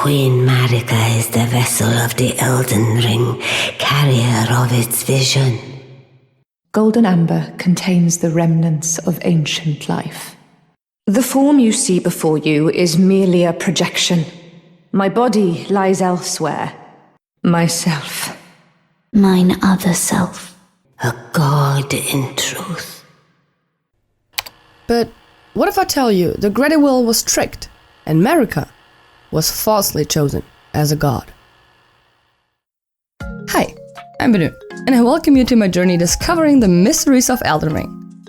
Queen Marika is the vessel of the Elden Ring, carrier of its vision. Golden amber contains the remnants of ancient life. The form you see before you is merely a projection. My body lies elsewhere. Myself. Mine other self. A god in truth. But what if I tell you the Greater Will was tricked, and Marika was falsely chosen as a god? Hi, I'm Banuune, and I welcome you to my journey discovering the mysteries of Elden Ring.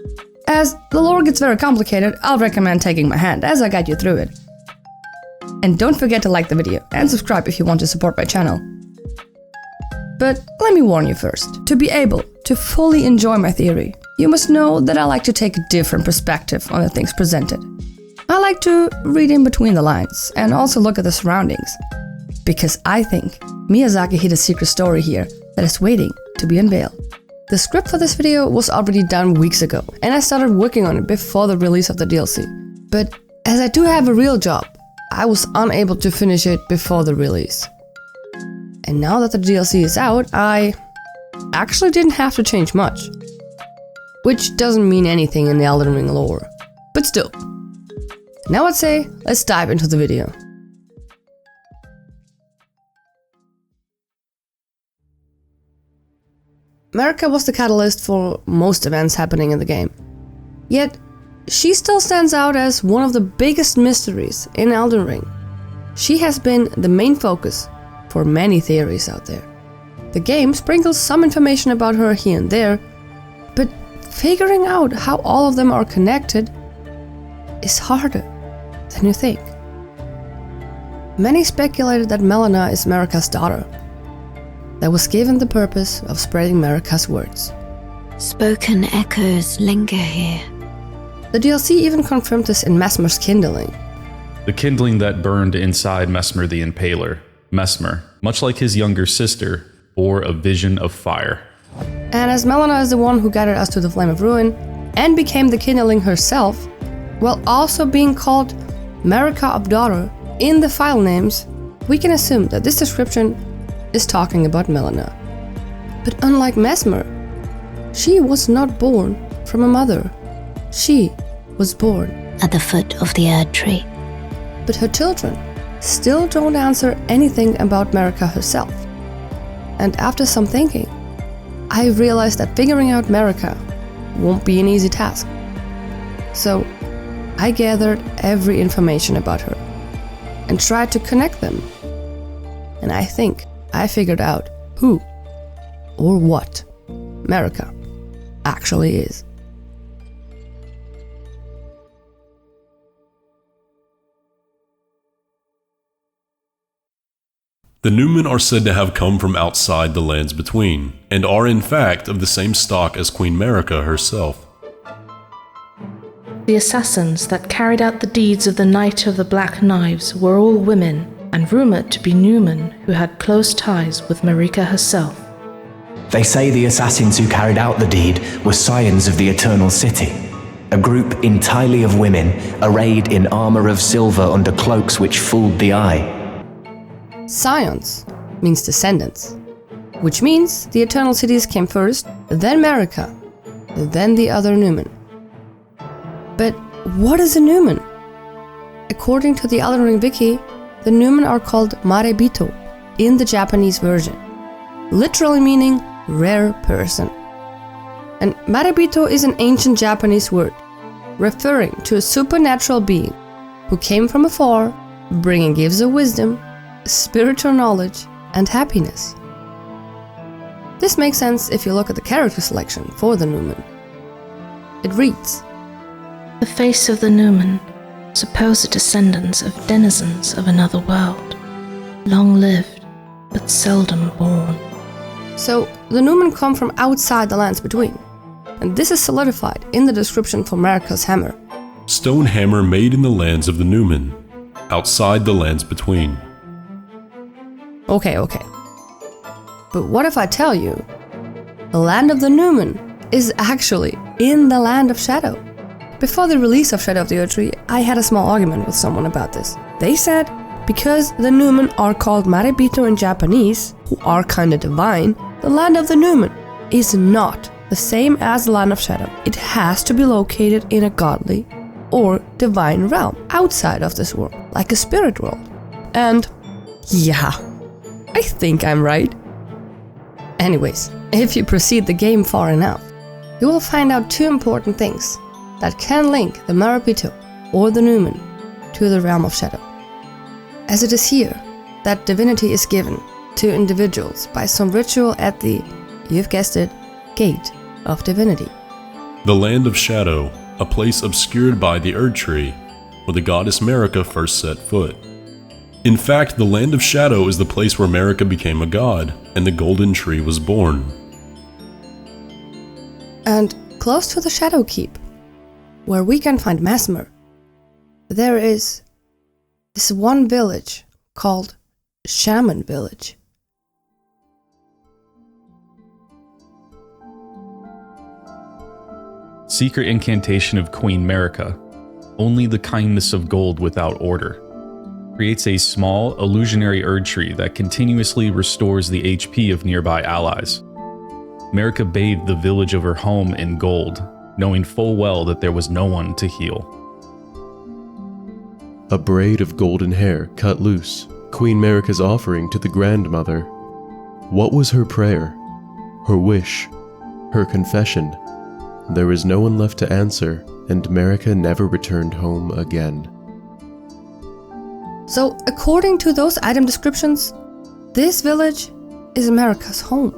As the lore gets very complicated, I'll recommend taking my hand as I guide you through it. And don't forget to like the video and subscribe if you want to support my channel. But let me warn you first, to be able to fully enjoy my theory, you must know that I like to take a different perspective on the things presented. I like to read in between the lines and also look at the surroundings, because I think Miyazaki hid a secret story here that is waiting to be unveiled. The script for this video was already done weeks ago, and I started working on it before the release of the DLC. But as I do have a real job, I was unable to finish it before the release. And now that the DLC is out, I actually didn't have to change much. Which doesn't mean anything in the Elden Ring lore, but still. Now I'd say, let's dive into the video. Marika was the catalyst for most events happening in the game. Yet, she still stands out as one of the biggest mysteries in Elden Ring. She has been the main focus for many theories out there. The game sprinkles some information about her here and there, but figuring out how all of them are connected is harder than you think. Many speculated that Melina is Marika's daughter, that was given the purpose of spreading Marika's words. Spoken echoes linger here. The DLC even confirmed this in Messmer's kindling. The kindling that burned inside Messmer the Impaler. Messmer, much like his younger sister, bore a vision of fire. And as Melina is the one who guided us to the Flame of Ruin, and became the kindling herself, while also being called Marika of Daughter in the file names, we can assume that this description is talking about Melina. But unlike Messmer, she was not born from a mother. She was born at the foot of the Erd tree. But her children still don't answer anything about Marika herself. And after some thinking, I realized that figuring out Marika won't be an easy task. So I gathered every information about her and tried to connect them. And I think I figured out who or what Marika actually is. The Newmen are said to have come from outside the lands between, and are in fact of the same stock as Queen Marika herself. The assassins that carried out the deeds of the Knight of the Black Knives were all women, and rumoured to be Newman, who had close ties with Marika herself. They say the assassins who carried out the deed were scions of the Eternal City, a group entirely of women arrayed in armour of silver under cloaks which fooled the eye. Scions means descendants, which means the Eternal Cities came first, then Marika, then the other Newman. But what is a Newman? According to the Elden Ring wiki, the Newmen are called Marebito in the Japanese version, literally meaning rare person. And Marebito is an ancient Japanese word, referring to a supernatural being who came from afar, bringing gifts of wisdom, spiritual knowledge, and happiness. This makes sense if you look at the character selection for the Newman. It reads, The face of the Newman, supposed descendants of denizens of another world, long-lived, but seldom born. So, the Newmen come from outside the lands between, and this is solidified in the description for Marika's hammer. Stone hammer made in the lands of the Newmen, outside the lands between. Okay. But what if I tell you, the land of the Newman is actually in the land of Shadow? Before the release of Shadow of the Erd Tree, I had a small argument with someone about this. They said Because the Newmen are called Maribito in Japanese, who are kinda divine, the land of the Newmen is not the same as the land of shadow. It has to be located in a godly or divine realm outside of this world, like a spirit world. And yeah, I think I'm right. Anyways, if you proceed the game far enough, you will find out two important things that can link the Maribito or the Newman to the realm of shadow. As it is here that divinity is given to individuals by some ritual at the, you've guessed it, gate of divinity. The Land of Shadow, a place obscured by the Erd Tree, where the goddess Marika first set foot. In fact, the Land of Shadow is the place where Marika became a god, and the Golden Tree was born. And close to the Shadow Keep, where we can find Mesmer, there is this one village called Shaman Village. Secret incantation of Queen Marika, only the kindness of gold without order, creates a small, illusionary Erd tree that continuously restores the HP of nearby allies. Marika bathed the village of her home in gold, knowing full well that there was no one to heal. A braid of golden hair cut loose, Queen Marika's offering to the Grandmother. What was her prayer? Her wish? Her confession? There was no one left to answer, and Marika never returned home again. So, according to those item descriptions, this village is Marika's home.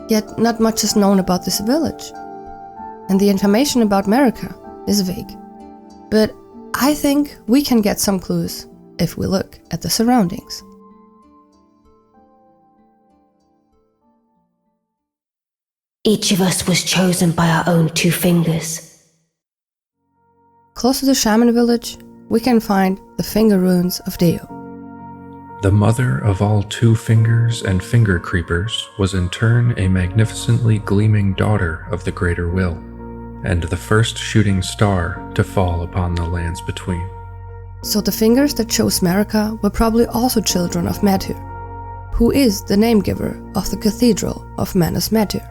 Yet not much is known about this village, and the information about Marika is vague. But I think we can get some clues if we look at the surroundings. Each of us was chosen by our own two fingers. Close to the Shaman village, we can find the finger runes of Deo. The mother of all two fingers and finger creepers was in turn a magnificently gleaming daughter of the Greater Will, and the first shooting star to fall upon the lands between. So the fingers that chose Marika were probably also children of Meadow, who is the name giver of the Cathedral of Manus Meadow.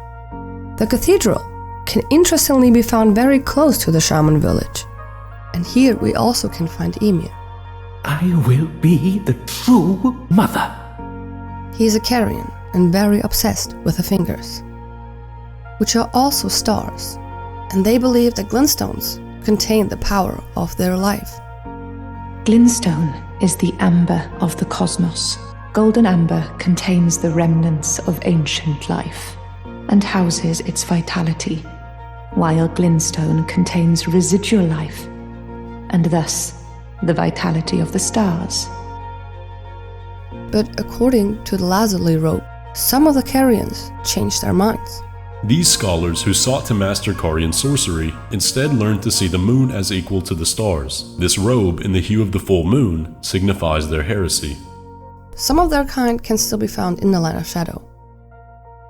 The cathedral can interestingly be found very close to the Shaman village, and here we also can find Emir. I will be the true mother. He is a Carian and very obsessed with the fingers, which are also stars, and they believe that glintstones contain the power of their life. Glintstone is the amber of the cosmos. Golden amber contains the remnants of ancient life and houses its vitality, while glintstone contains residual life, and thus the vitality of the stars. But according to the Lazuli robe, some of the Carians changed their minds. These scholars who sought to master Carian sorcery instead learned to see the moon as equal to the stars. This robe in the hue of the full moon signifies their heresy. Some of their kind can still be found in the Land of Shadow.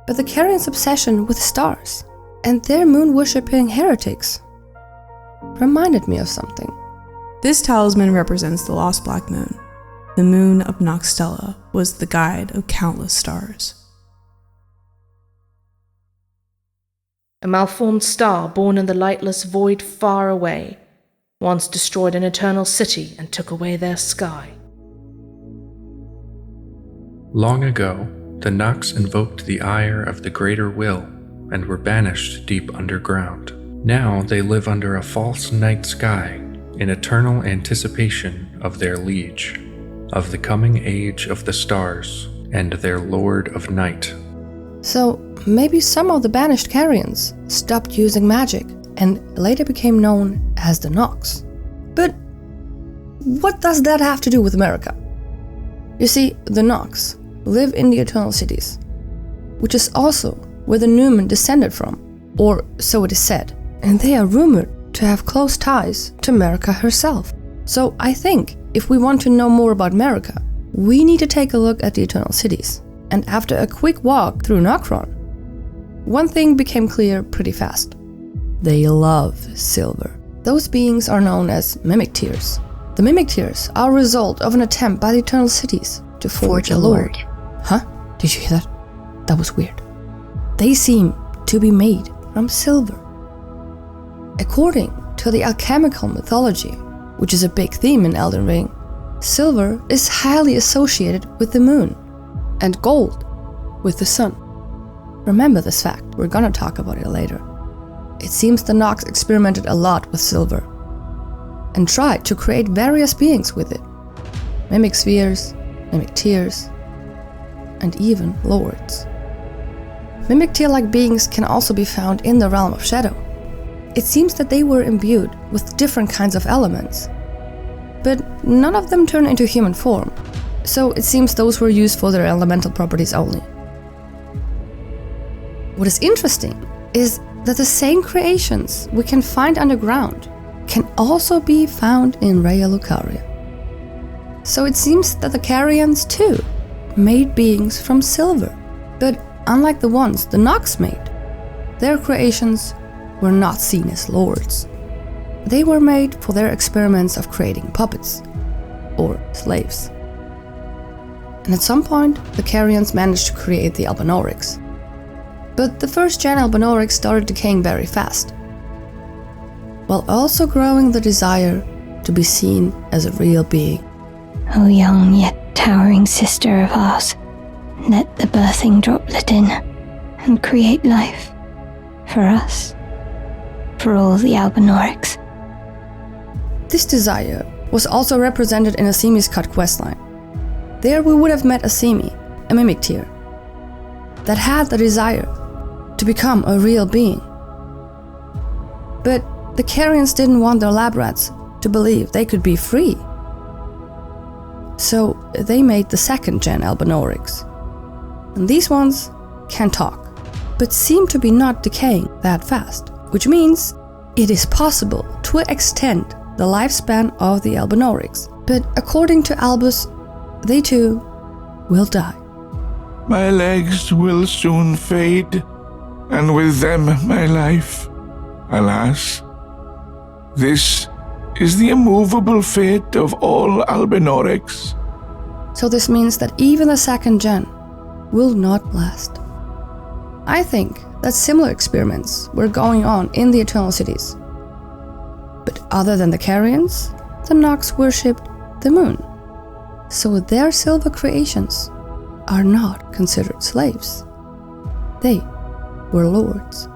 But the Carians' obsession with stars and their moon-worshipping heretics reminded me of something. This talisman represents the lost black moon. The moon of Noxtella was the guide of countless stars. A malformed star born in the lightless void far away, once destroyed an eternal city and took away their sky. Long ago, the Nox invoked the ire of the Greater Will and were banished deep underground. Now they live under a false night sky in eternal anticipation of their liege, of the coming age of the stars and their Lord of Night. So maybe some of the banished Carians stopped using magic and later became known as the Nox. But what does that have to do with America? You see, the Nox live in the Eternal Cities, which is also where the Newman descended from, or so it is said, and they are rumored to have close ties to Marika herself. So I think if we want to know more about Marika, we need to take a look at the Eternal Cities. And after a quick walk through Nokron, one thing became clear pretty fast. They love silver. Those beings are known as mimic tears, The mimic tears are a result of an attempt by the Eternal Cities to forge a lord. Huh? Did you hear that? That was weird. They seem to be made from silver. According to the alchemical mythology, which is a big theme in Elden Ring, silver is highly associated with the moon, and gold with the sun. Remember this fact, we're gonna talk about it later. It seems the Nox experimented a lot with silver, and tried to create various beings with it. Mimic spheres, mimic tears, and even lords. Mimic tear-like beings can also be found in the realm of shadow. It seems that they were imbued with different kinds of elements, but none of them turn into human form, so it seems those were used for their elemental properties only. What is interesting is that the same creations we can find underground can also be found in Raya Lucaria. So it seems that the Carians too made beings from silver, but unlike the ones the Nox made, their creations were not seen as lords. They were made for their experiments of creating puppets, or slaves. And at some point, the Carians managed to create the Albinaurics. But the first gen Albinaurics started decaying very fast, while also growing the desire to be seen as a real being. O young yet towering sister of ours, let the birthing droplet in and create life for us, for all the Albinaurics. This desire was also represented in Asimi's cut questline. There we would have met Asimi, a mimic tear, that had the desire to become a real being. But the Carians didn't want their lab rats to believe they could be free. So they made the second gen Albinaurics. And these ones can talk, but seem to be not decaying that fast, which means it is possible to extend the lifespan of the Albinaurics. But according to Albus, they too will die. My legs will soon fade, and with them my life. Alas, this is the immovable fate of all Albinaurics. So this means that even the second gen will not last. I think that similar experiments were going on in the Eternal Cities. But other than the Carians, the Nox worshipped the moon. So their silver creations are not considered slaves. They were lords.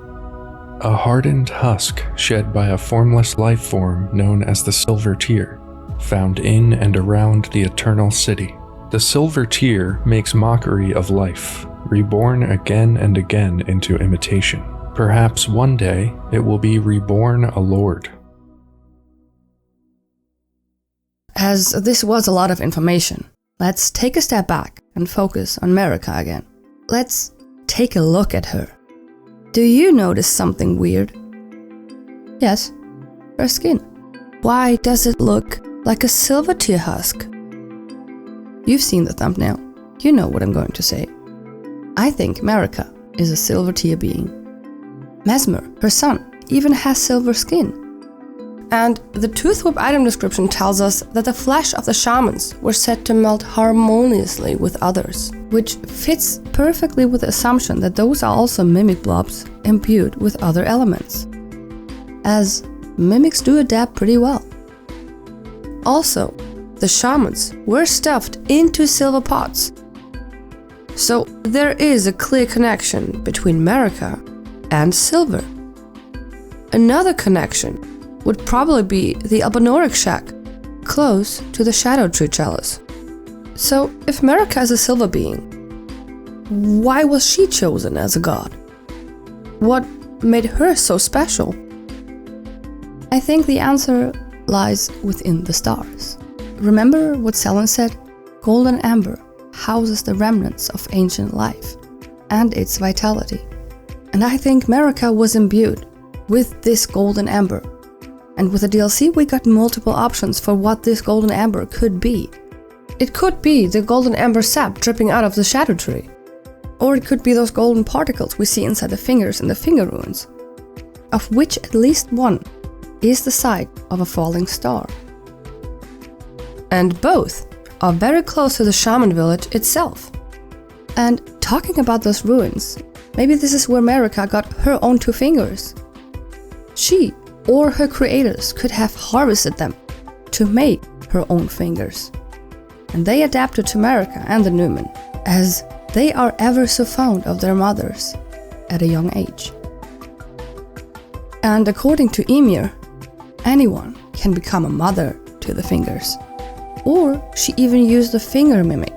A hardened husk shed by a formless life form known as the Silver Tear, found in and around the Eternal City. The Silver Tear makes mockery of life, reborn again and again into imitation. Perhaps one day it will be reborn a lord. As this was a lot of information, let's take a step back and focus on Marika again. Let's take a look at her. Do you notice something weird? Yes, her skin. Why does it look like a silver tear husk? You've seen the thumbnail. You know what I'm going to say. I think Marika is a silver tear being. Mesmer, her son, even has silver skin. And the Toothwhip item description tells us that the flesh of the shamans were said to melt harmoniously with others, which fits perfectly with the assumption that those are also mimic blobs imbued with other elements, as mimics do adapt pretty well. Also, the shamans were stuffed into silver pots. So there is a clear connection between Marika and silver. Another connection would probably be the Albinauric shack, close to the Shadow Tree Chalice. So, if Marika is a silver being, why was she chosen as a god? What made her so special? I think the answer lies within the stars. Remember what Selene said? Golden amber houses the remnants of ancient life and its vitality. And I think Marika was imbued with this golden amber. And with the DLC we got multiple options for what this golden amber could be. It could be the golden amber sap dripping out of the Shadow Tree. Or it could be those golden particles we see inside the fingers in the finger runes, of which at least one is the site of a falling star. and both are very close to the shaman village itself. And talking about those ruins, maybe this is where Marika got her own 2 fingers. She or her creators could have harvested them to make her own fingers. And they adapted to Marika and the Newman, as they are ever so fond of their mothers at a young age. And according to Ymir, anyone can become a mother to the fingers. Or she even used the finger mimic.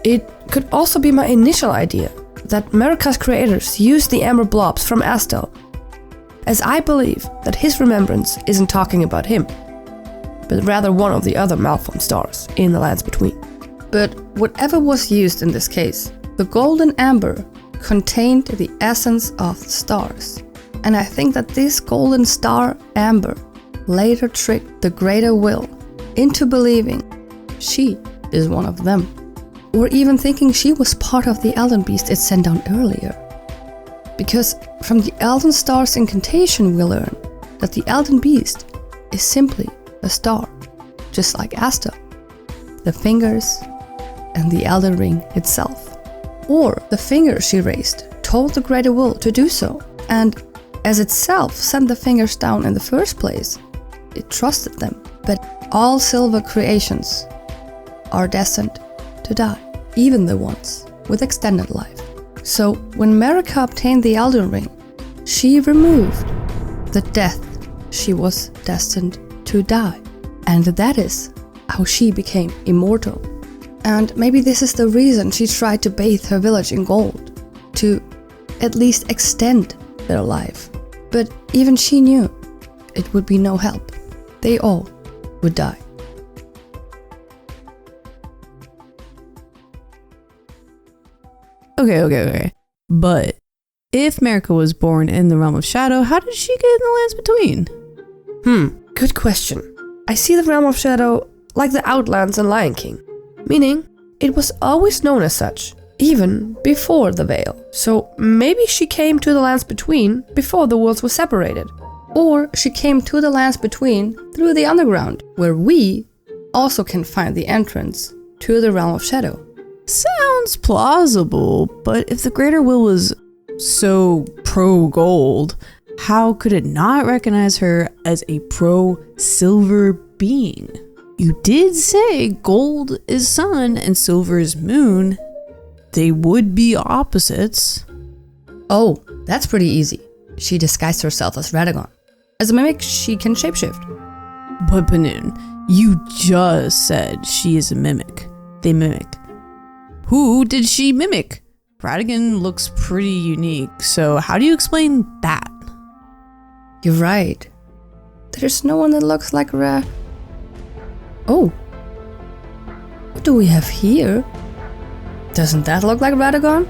It could also be my initial idea that Marika's creators used the amber blobs from Astel, as I believe that his remembrance isn't talking about him, but rather one of the other malformed stars in the lands between. But whatever was used in this case, the golden amber contained the essence of the stars. And I think that this golden star amber later tricked the greater will into believing she is one of them. Or even thinking she was part of the Elden Beast it sent down earlier. Because from the Elden Star's incantation we learn that the Elden Beast is simply a star, just like Asta, the fingers, and the Elden Ring itself. Or the fingers she raised told the greater will to do so, and as itself sent the fingers down in the first place, it trusted them. But all silver creations are destined to die, even the ones with extended life. So when Marika obtained the Elden Ring, she removed the death she was destined to die. And that is how she became immortal. And maybe this is the reason she tried to bathe her village in gold, to at least extend their life. But even she knew it would be no help. They all would die. Okay. But if Marika was born in the realm of shadow, how did she get in the lands between? Good question. I see the realm of shadow like the Outlands and Lion King, meaning it was always known as such, even before the veil. So maybe she came to the lands between before the worlds were separated. Or she came to the lands between through the underground, where we also can find the entrance to the realm of shadow. Sounds plausible, but if the greater will was so pro-gold, how could it not recognize her as a pro-silver being? You did say gold is sun and silver is moon. They would be opposites. Oh, that's pretty easy. She disguised herself as Radagon. As a mimic, she can shapeshift. But Banuune, you just said she is a mimic. They mimic. Who did she mimic? Radagon looks pretty unique, so how do you explain that? You're right. There's no one that looks like Oh. What do we have here? Doesn't that look like Radagon?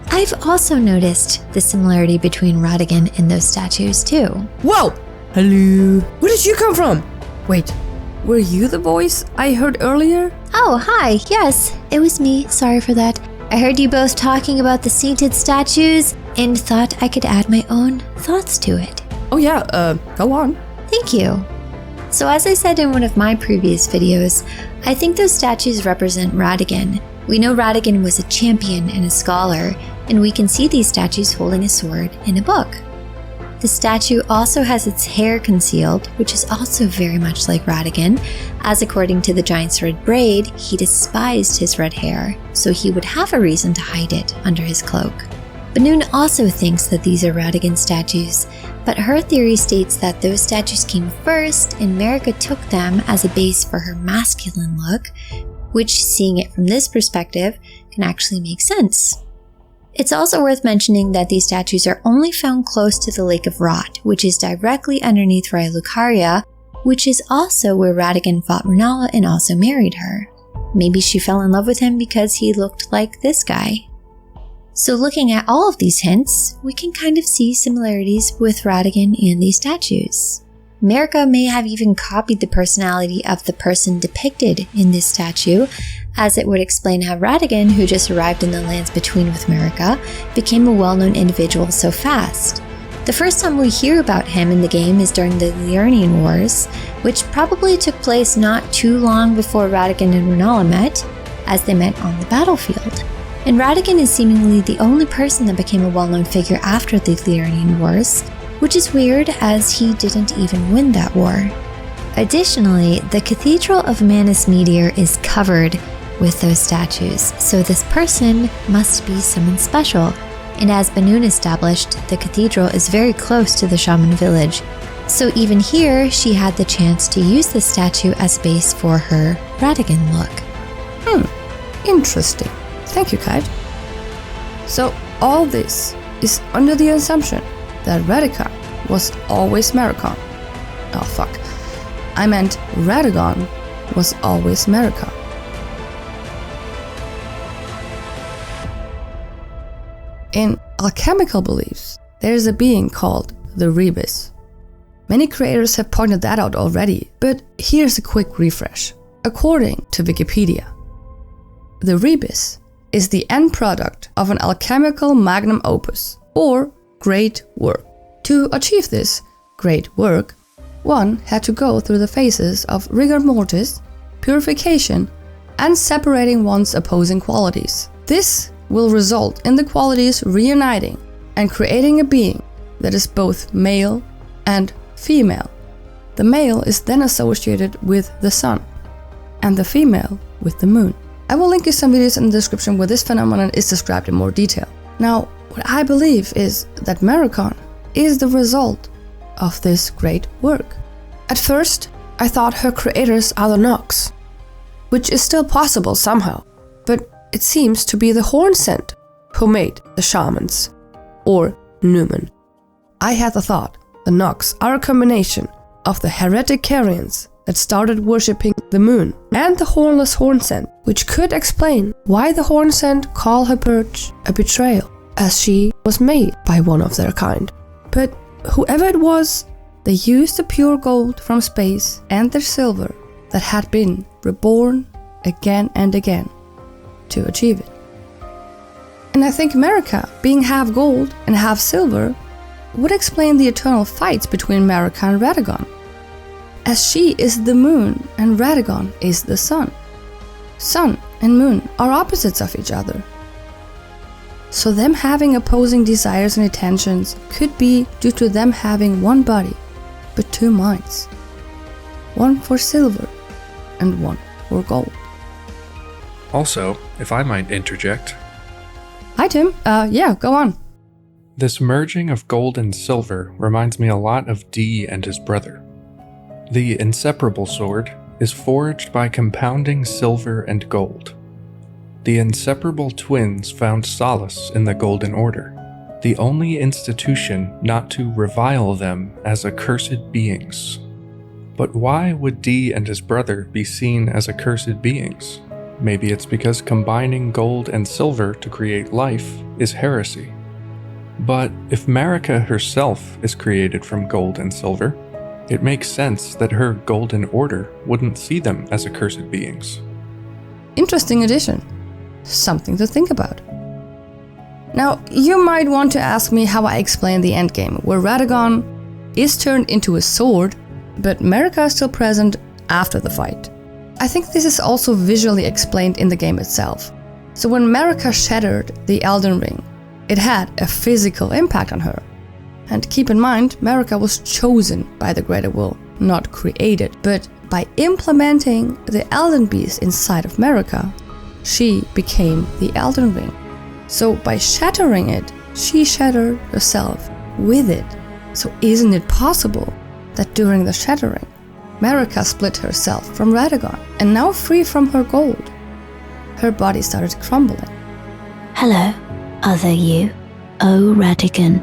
I've also noticed the similarity between Radagon and those statues too. Whoa! Hello. Where did you come from? Wait, were you the voice I heard earlier? Oh, hi. Yes, it was me. Sorry for that. I heard you both talking about the sainted statues and thought I could add my own thoughts to it. Oh yeah, go on. Thank you. So as I said in one of my previous videos, I think those statues represent Radagon. We know Radagon was a champion and a scholar, and we can see these statues holding a sword in a book. The statue also has its hair concealed, which is also very much like Radagon, as according to the giant's red braid, he despised his red hair, so he would have a reason to hide it under his cloak. Banuune also thinks that these are Radagon statues, but her theory states that those statues came first and Marika took them as a base for her masculine look, which, seeing it from this perspective, can actually make sense. It's also worth mentioning that these statues are only found close to the Lake of Rot, which is directly underneath Raya Lucaria, which is also where Radagon fought Renala and also married her. Maybe she fell in love with him because he looked like this guy. So looking at all of these hints, we can kind of see similarities with Radagon and these statues. Marika may have even copied the personality of the person depicted in this statue, as it would explain how Radagon, who just arrived in the lands between with Marika, became a well-known individual so fast. The first time we hear about him in the game is during the Liurnian Wars, which probably took place not too long before Radagon and Rennala met, as they met on the battlefield. And Radagon is seemingly the only person that became a well-known figure after the Liurnian Wars, which is weird as he didn't even win that war. Additionally, the Cathedral of Manus Meteor is covered with those statues, so this person must be someone special. And as Banuune established, the cathedral is very close to the shaman village, so even here she had the chance to use the statue as a base for her Radagon look. Interesting. Thank you, Kite. So all this is under the assumption that Radagon was always Marika. Oh fuck. I meant Radagon was always Marika. In alchemical beliefs, there is a being called the Rebus. Many creators have pointed that out already, but here's a quick refresh. According to Wikipedia, the Rebus is the end product of an alchemical magnum opus, or great work. To achieve this great work, one had to go through the phases of rigor mortis, purification, and separating one's opposing qualities. This will result in the qualities reuniting and creating a being that is both male and female. The male is then associated with the sun, and the female with the moon. I will link you some videos in the description where this phenomenon is described in more detail. Now, what I believe is that Marika is the result of this great work. At first, I thought her creators are the Nox, which is still possible somehow, but it seems to be the Hornsent who made the shamans, or Newman. I had the thought the Nox are a combination of the heretic Carians that started worshipping the moon and the hornless Hornsent, which could explain why the Hornsent call her perch a betrayal, as she was made by one of their kind. But whoever it was, they used the pure gold from space and their silver that had been reborn again and again to achieve it. And I think Marika, being half gold and half silver, would explain the eternal fights between Marika and Radagon, as she is the moon and Radagon is the sun. Sun and moon are opposites of each other. So them having opposing desires and intentions could be due to them having one body, but two minds. One for silver and one for gold. Also, if I might interject. Hi Tim, yeah, go on. This merging of gold and silver reminds me a lot of Dee and his brother. The inseparable sword is forged by compounding silver and gold. The inseparable twins found solace in the Golden Order, the only institution not to revile them as accursed beings. But why would Dee and his brother be seen as accursed beings? Maybe it's because combining gold and silver to create life is heresy. But if Marika herself is created from gold and silver, it makes sense that her Golden Order wouldn't see them as accursed beings. Interesting addition. Something to think about. Now, you might want to ask me how I explain the endgame, where Radagon is turned into a sword, but Marika is still present after the fight. I think this is also visually explained in the game itself. So when Marika shattered the Elden Ring, it had a physical impact on her. And keep in mind, Marika was chosen by the Greater Will, not created, but by implementing the Elden Beast inside of Marika, she became the Elden Ring. So by shattering it, she shattered herself with it. So isn't it possible that during the shattering, Marika split herself from Radagon, and now free from her gold, her body started crumbling. Hello, other you, O Radagon,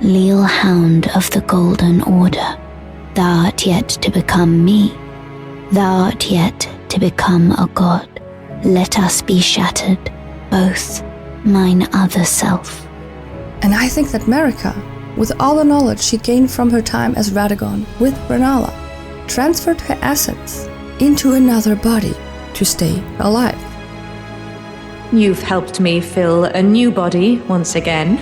leal hound of the Golden Order. Thou art yet to become me. Thou art yet to become a god. Let us be shattered, both, mine other self. And I think that Marika, with all the knowledge she gained from her time as Radagon with Rennala, transferred her essence into another body to stay alive. You've helped me fill a new body once again.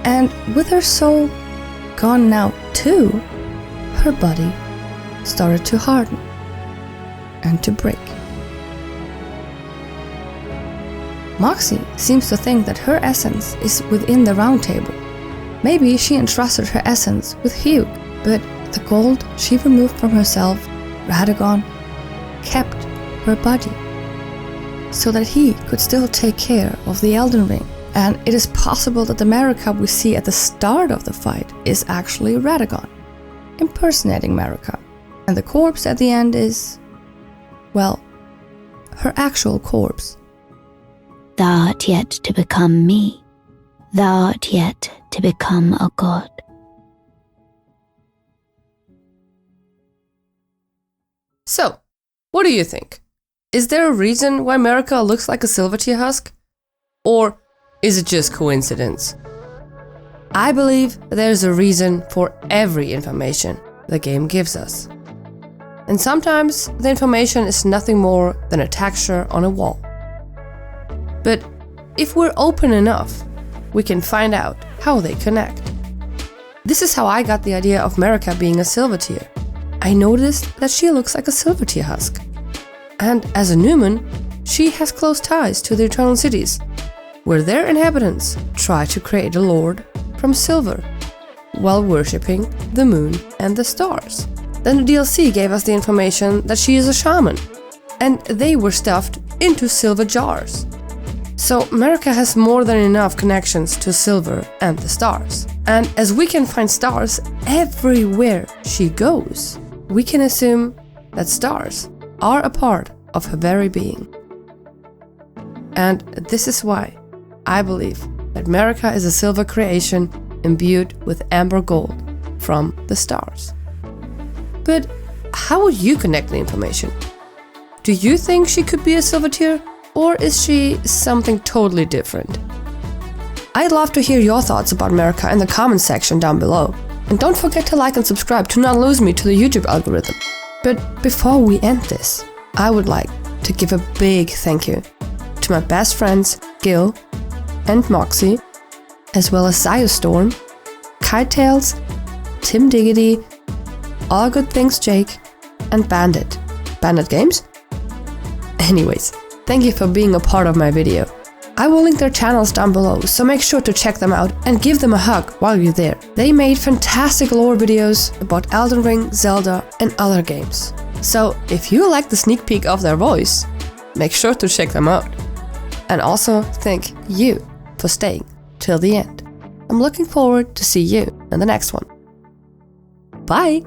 And with her soul gone now too, her body started to harden and to break. Moxie seems to think that her essence is within the round table. Maybe she entrusted her essence with Hugh, but the gold she removed from herself, Radagon, kept her body, so that he could still take care of the Elden Ring. And it is possible that the Marika we see at the start of the fight is actually Radagon, impersonating Marika. And the corpse at the end is, well, her actual corpse. Thou art yet to become me. Thou art yet to become a god. So, what do you think? Is there a reason why Marika looks like a silvertear husk? Or is it just coincidence? I believe there's a reason for every information the game gives us. And sometimes the information is nothing more than a texture on a wall. But if we're open enough, we can find out how they connect. This is how I got the idea of Marika being a silvertear. I noticed that she looks like a silvertear husk. And as a Newman, she has close ties to the Eternal Cities, where their inhabitants try to create a lord from silver, while worshipping the moon and the stars. Then the DLC gave us the information that she is a shaman, and they were stuffed into silver jars. So Marika has more than enough connections to silver and the stars. And as we can find stars everywhere she goes, we can assume that stars are a part of her very being. And this is why I believe that Marika is a silver creation imbued with amber gold from the stars. But how would you connect the information? Do you think she could be a silvertear, or is she something totally different? I'd love to hear your thoughts about Marika in the comments section down below. And don't forget to like and subscribe to not lose me to the YouTube algorithm. But before we end this, I would like to give a big thank you to my best friends Gil and Moxie, as well as Ziostorm, Kitetails, Tim Diggity, All Good Things Jake, and Bandit. Bandit Games? Anyways, thank you for being a part of my video. I will link their channels down below, so make sure to check them out and give them a hug while you're there. They made fantastic lore videos about Elden Ring, Zelda, and other games. So if you like the sneak peek of their voice, make sure to check them out. And also thank you for staying till the end. I'm looking forward to see you in the next one. Bye!